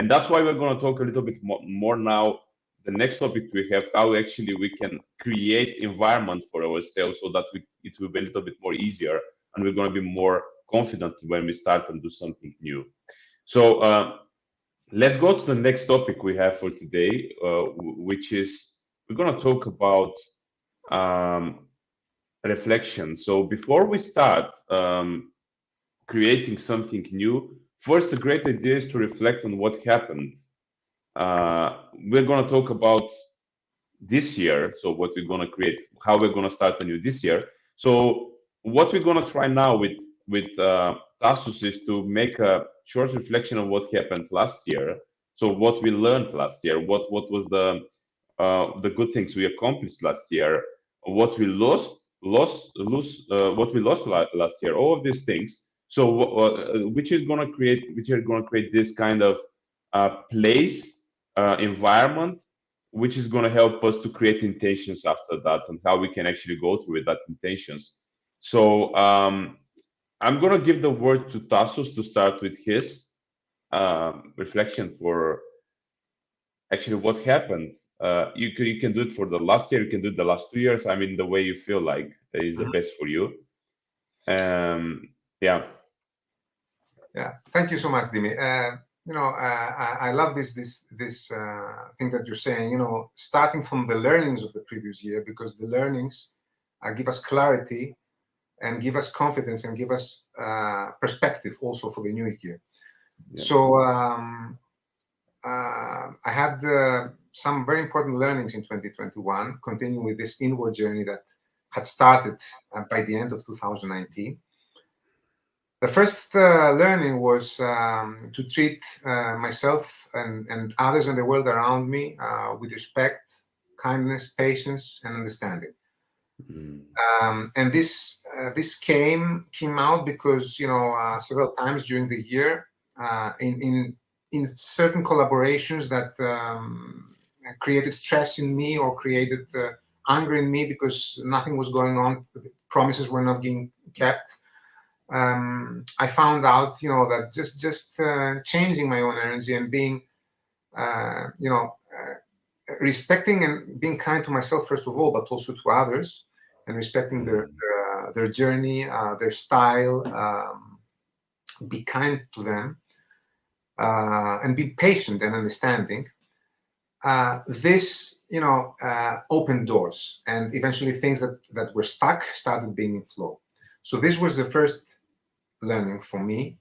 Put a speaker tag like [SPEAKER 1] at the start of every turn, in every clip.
[SPEAKER 1] And that's why we're going to talk a little bit more now. The next topic we have, how actually we can create environment for ourselves so that it will be a little bit more easier, and we're going to be more confident when we start and do something new. So let's go to the next topic we have for today, which is we're going to talk about reflection. So before we start creating something new, first, a great idea is to reflect on what happened. We're going to talk about this year, so what we're going to create, how we're going to start anew this year. So what we're going to try now with Tassos is to make a short reflection on what happened last year. So what we learned last year, what was the good things we accomplished last year, what we what we lost last year, all of these things. So which are going to create this kind of place, environment, which is going to help us to create intentions after that, and how we can actually go through with that intentions. So I'm going to give the word to Tassos to start with his reflection for actually what happened. You can do it for the last year, you can do it the last 2 years. I mean, the way you feel like is the best for you. Yeah.
[SPEAKER 2] Thank you so much, Dimi. I love this thing that you're saying. Starting from the learnings of the previous year, because the learnings give us clarity and give us confidence and give us perspective also for the new year. Yeah. So I had some very important learnings in 2021, continuing with this inward journey that had started by the end of 2019. The first learning was to treat myself and others in the world around me with respect, kindness, patience, and understanding. And this came out because several times during the year in certain collaborations that created stress in me or created anger in me because nothing was going on, promises were not being kept. I found out, that just changing my own energy and being, respecting and being kind to myself first of all, but also to others, and respecting their journey, their style, be kind to them, and be patient and understanding. This, opened doors, and eventually things that were stuck started being in flow. So this was the first learning for me.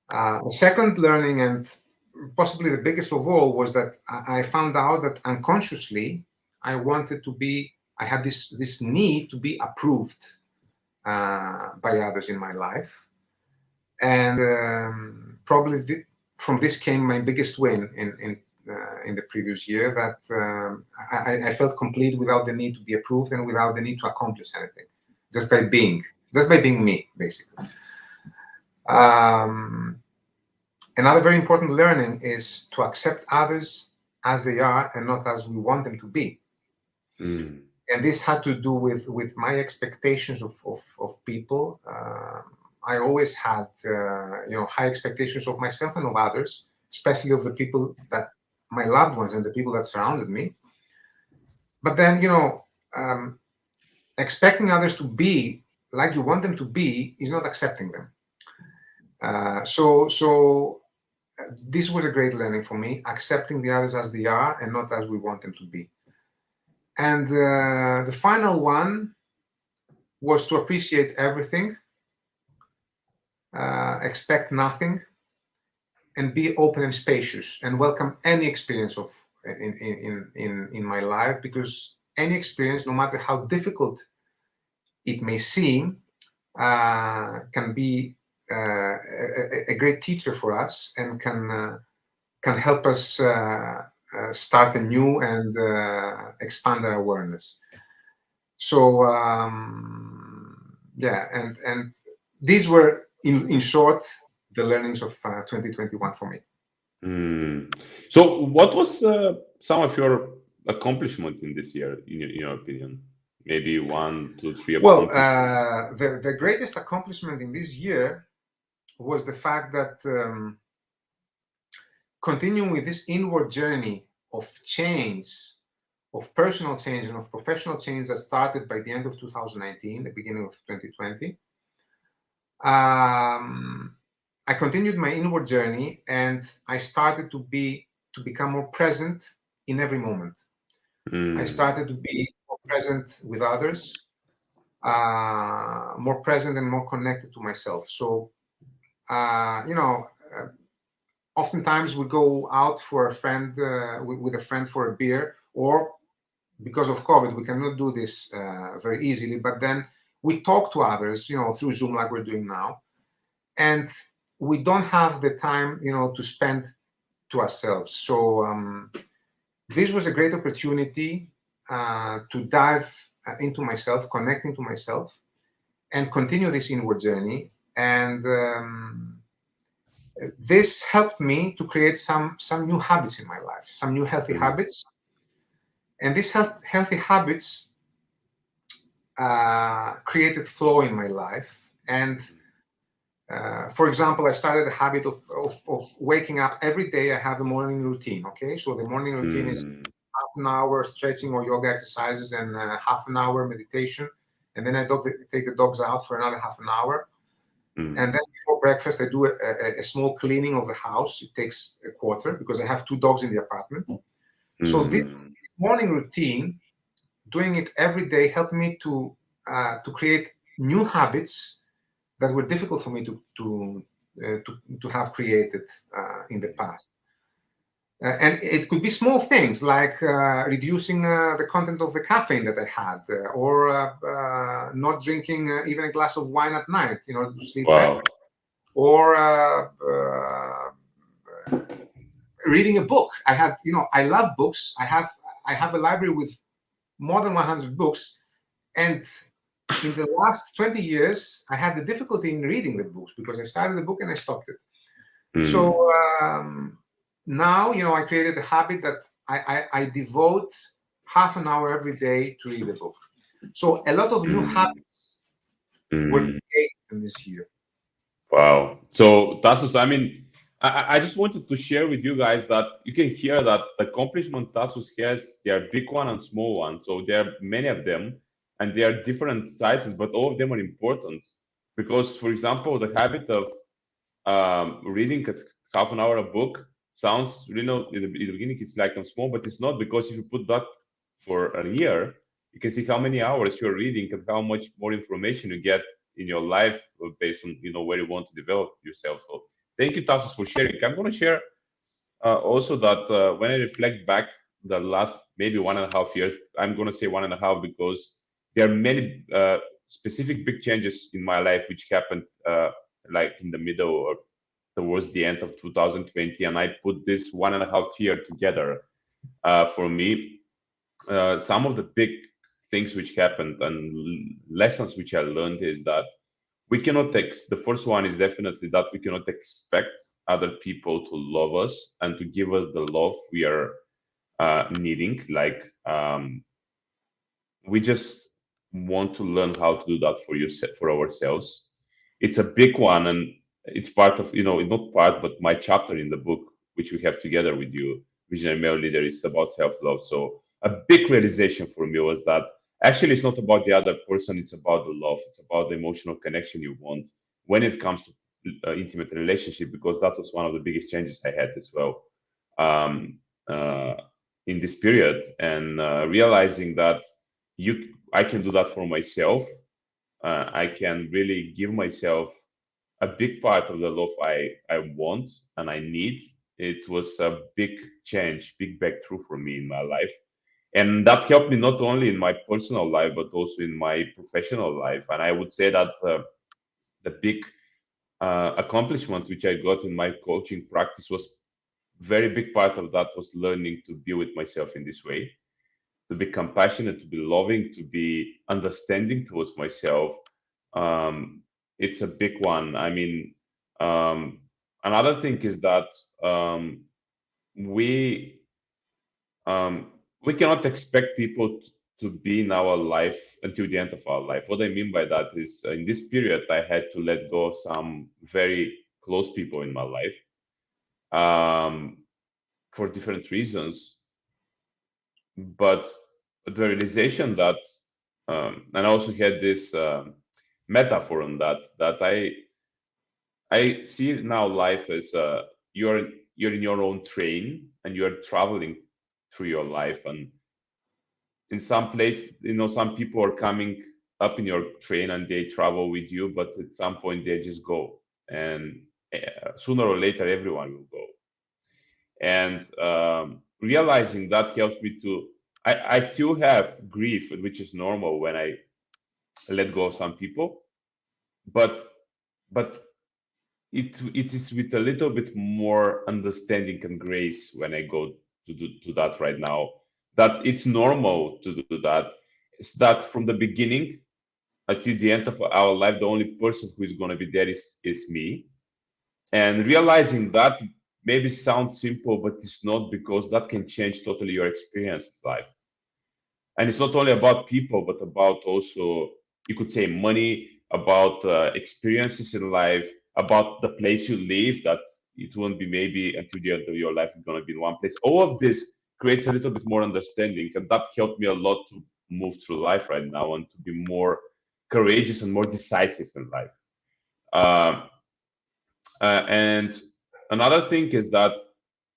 [SPEAKER 2] The second learning, and possibly the biggest of all, was that I found out that unconsciously I had this need to be approved by others in my life. And probably from this came my biggest win in the previous year, that I felt complete without the need to be approved and without the need to accomplish anything, just by being me, basically. Another very important learning is to accept others as they are and not as we want them to be. And this had to do with my expectations of people. I always had high expectations of myself and of others, especially of the people that my loved ones and the people that surrounded me. But then expecting others to be like you want them to be is not accepting them. So this was a great learning for me, accepting the others as they are and not as we want them to be. And the final one was to appreciate everything, expect nothing, and be open and spacious, and welcome any experience in my life, because any experience, no matter how difficult it may seem, can be a great teacher for us, and can help us start anew and expand our awareness. So and these were in short the learnings of 2021 for me.
[SPEAKER 1] So what was some of your accomplishment in this year, in your opinion? Maybe 1, 2, 3
[SPEAKER 2] Well, the greatest accomplishment in this year was the fact that continuing with this inward journey of change, of personal change and of professional change that started by the end of 2019, the beginning of 2020, I continued my inward journey, and I started to become more present in every moment. I started to be more present with others, more present and more connected to myself. So, oftentimes we go out for a friend with a friend for a beer, or because of COVID, we cannot do this very easily. But then we talk to others, through Zoom, like we're doing now, and we don't have the time, to spend to ourselves. So this was a great opportunity to dive into myself, connecting to myself, and continue this inward journey. And this helped me to create some new habits in my life, some new healthy habits. And these healthy habits created flow in my life. And for example, I started the habit of waking up every day. I have a morning routine. Okay, so the morning routine is half an hour stretching or yoga exercises and half an hour meditation, and then I take the dogs out for another half an hour. And then before breakfast, I do a small cleaning of the house. It takes a quarter because I have 2 dogs in the apartment. So this morning routine, doing it every day, helped me to create new habits that were difficult for me to have created in the past. And it could be small things like reducing the content of the caffeine that I had, or not drinking even a glass of wine at night in order to sleep better, or reading a book. I love books. I have a library with more than 100 books, and in the last 20 years, I had the difficulty in reading the books because I started the book and I stopped it. So now, I created a habit that I devote half an hour every day to read a book. So a lot of new habits were created in this year.
[SPEAKER 1] Wow. So Tassos, I mean, I just wanted to share with you guys that you can hear that the accomplishments Tassos has, they are big one and small one. So there are many of them, and they are different sizes, but all of them are important. Because, for example, the habit of reading half an hour a book sounds, in the beginning it's like I'm small, but it's not, because if you put that for a year, you can see how many hours you're reading and how much more information you get in your life based on where you want to develop yourself. So thank you, Tassos, for sharing. I'm going to share also that when I reflect back the last maybe 1.5 years, I'm going to say 1.5 because there are many specific big changes in my life which happened like in the middle or towards the end of 2020, and I put this 1.5 year together for me. Some of the big things which happened and lessons which I learned is that we cannot the first one is definitely that we cannot expect other people to love us and to give us the love we are needing. Like we just want to learn how to do that for ourselves. It's a big one, and it's part of not part, but my chapter in the book, which we have together with you, Visionary Male Leader. It's about self-love. So a big realization for me was that actually it's not about the other person, it's about the love, it's about the emotional connection you want when it comes to intimate relationship, because that was one of the biggest changes I had as well um, uh, in this period, and realizing that I can do that for myself. I can really give myself a big part of the love I want and I need. It was a big change, big breakthrough for me in my life. And that helped me not only in my personal life, but also in my professional life. And I would say that the big accomplishment which I got in my coaching practice was very big part of that was learning to be with myself in this way, to be compassionate, to be loving, to be understanding towards myself. Um, it's a big one. I mean, another thing is that we we cannot expect people to be in our life until the end of our life. What I mean by that is, in this period, I had to let go of some very close people in my life. for different reasons. But the realization that, and I also had this metaphor on that I see now life as you're in your own train and you're traveling through your life, and in some place, some people are coming up in your train and they travel with you, but at some point they just go, and sooner or later everyone will go. And realizing that helps me to. I still have grief, which is normal when I let go of some people, but but it is with a little bit more understanding and grace when I go to that right now. That it's normal to do that. It's that from the beginning until the end of our life, the only person who is going to be there is me. And realizing that maybe sounds simple, but it's not, because that can change totally your experience of life. And it's not only about people, but about also, you could say, money, about experiences in life, about the place you live, that it won't be maybe until the end of your life you're going to be in one place. All of this creates a little bit more understanding, and that helped me a lot to move through life right now and to be more courageous and more decisive in life. um, and another thing is that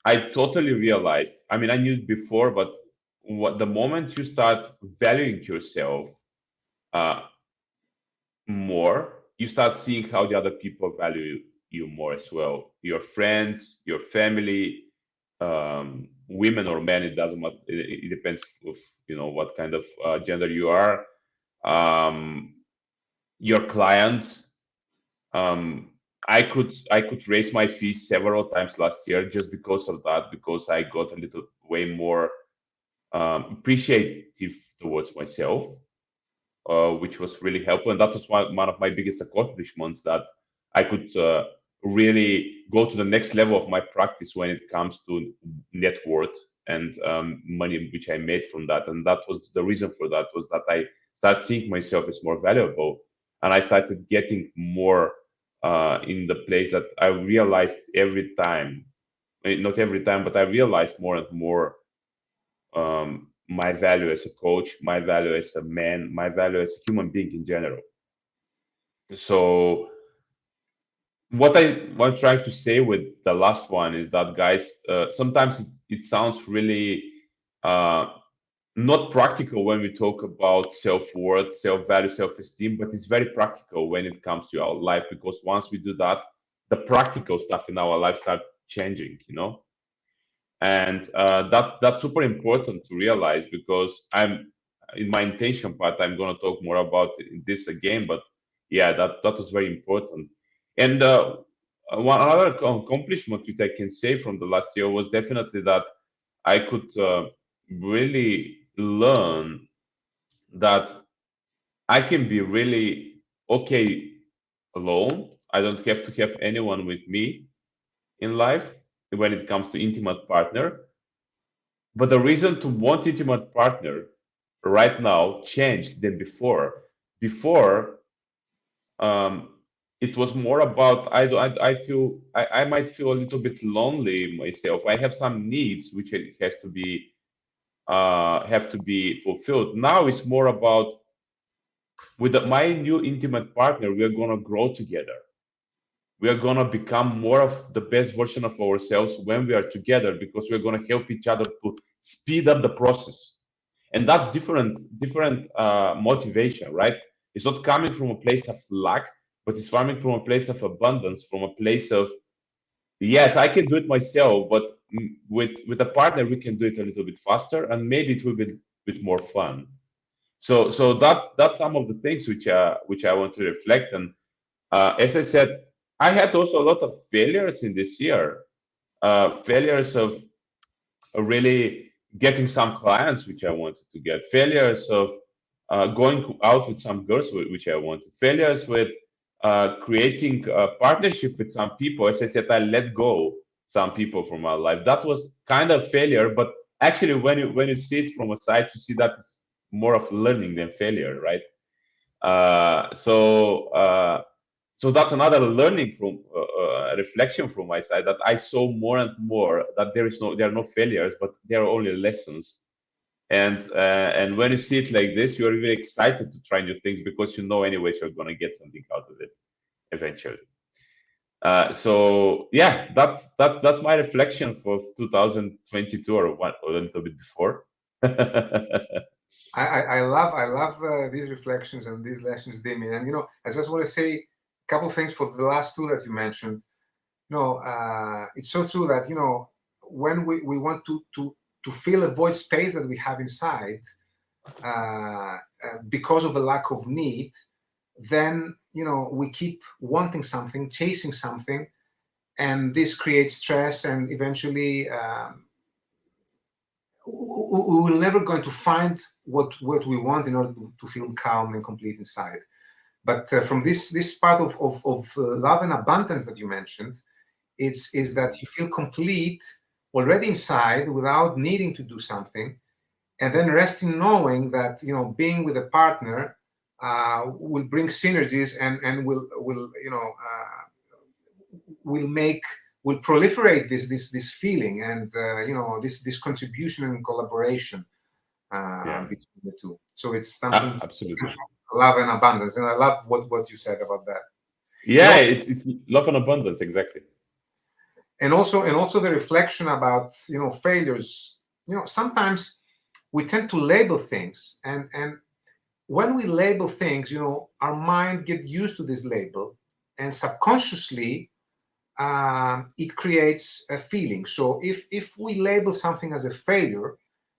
[SPEAKER 1] I totally realized, I mean, I knew it before, but the moment you start valuing yourself uh, more, you start seeing how the other people value you more as well. Your friends, your family, women or men, it doesn't matter. It depends of what kind of gender you are. Um, your clients. Um, I could raise my fees several times last year just because of that, because I got a little way more appreciative towards myself, which was really helpful. And that was one of my biggest accomplishments, that I could really go to the next level of my practice when it comes to net worth and money which I made from that. And that was the reason for that, was that I started seeing myself as more valuable, and I started getting more in the place that I realized every time, not every time, but I realized more and more my value as a coach, my value as a man, my value as a human being in general. So what I'm trying to say with the last one is that, guys, sometimes it sounds really uh, not practical when we talk about self-worth, self-value, self-esteem, but it's very practical when it comes to our life, because once we do that, the practical stuff in our life start changing. And that's super important to realize, because I'm in my intention part, I'm going to talk more about this again, but yeah, that was very important. And one another accomplishment which I can say from the last year was definitely that I could really learn that I can be really okay alone. I don't have to have anyone with me in life when it comes to intimate partner. But the reason to want intimate partner right now changed than before. Before, um, it was more about, I feel I might feel a little bit lonely myself. I have some needs which have to be fulfilled. Now it's more about, with my new intimate partner, we are gonna grow together. We are gonna become more of the best version of ourselves when we are together, because we're gonna help each other to speed up the process. And that's different motivation, right? It's not coming from a place of lack, but it's coming from a place of abundance, from a place of, yes, I can do it myself, but with a partner we can do it a little bit faster, and maybe it will be a bit more fun. So that's some of the things which I want to reflect. And as I said, I had also a lot of failures in this year, failures of really getting some clients which I wanted to get, failures of going out with some girls which I wanted, failures with creating a partnership with some people. As I said, I let go some people from my life. That was kind of failure, but actually, when you see it from a side, you see that it's more of learning than failure, right? Uh, so uh, So that's another learning from reflection from my side, that I saw more and more that there are no failures, but there are only lessons. And when you see it like this, you are really excited to try new things, because you know anyways you're going to get something out of it eventually. So yeah, that's my reflection for 2022, or a little bit before.
[SPEAKER 2] I love these reflections and these lessons, Damien. And I just want to say a couple of things for the last two that you mentioned. It's so true that when we want to fill a void space that we have inside, because of a lack of need, then we keep wanting something, chasing something, and this creates stress, and eventually we will never going to find what we want in order to feel calm and complete inside. But from this part of love and abundance that you mentioned, is that you feel complete already inside without needing to do something, and then resting knowing that being with a partner will bring synergies, and will proliferate this feeling, and this contribution and collaboration between the two. So it's something
[SPEAKER 1] Absolutely.
[SPEAKER 2] love and abundance, and I love what you said about that.
[SPEAKER 1] Yeah, it's love and abundance, exactly.
[SPEAKER 2] And also the reflection about failures. Sometimes we tend to label things, and when we label things, our mind gets used to this label, and subconsciously it creates a feeling. So if we label something as a failure,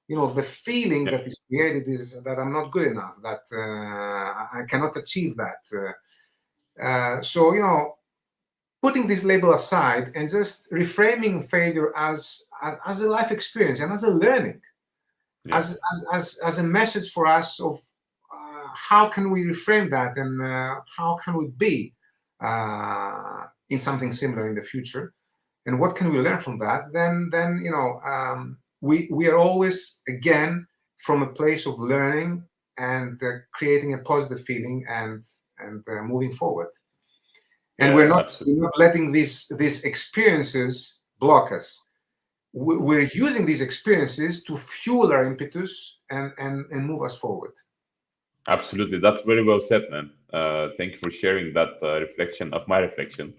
[SPEAKER 2] the feeling that is created is that I'm not good enough, that I cannot achieve that. So putting this label aside and just reframing failure as a life experience and as a learning, as a message for us of how can we reframe that, and how can we be in something similar in the future, and what can we learn from that? Then we are always again from a place of learning and creating a positive feeling and moving forward. And we're not letting these experiences block us. We're using these experiences to fuel our impetus and move us forward.
[SPEAKER 1] Absolutely, that's very well said, man. Thank you for sharing that reflection of my reflection.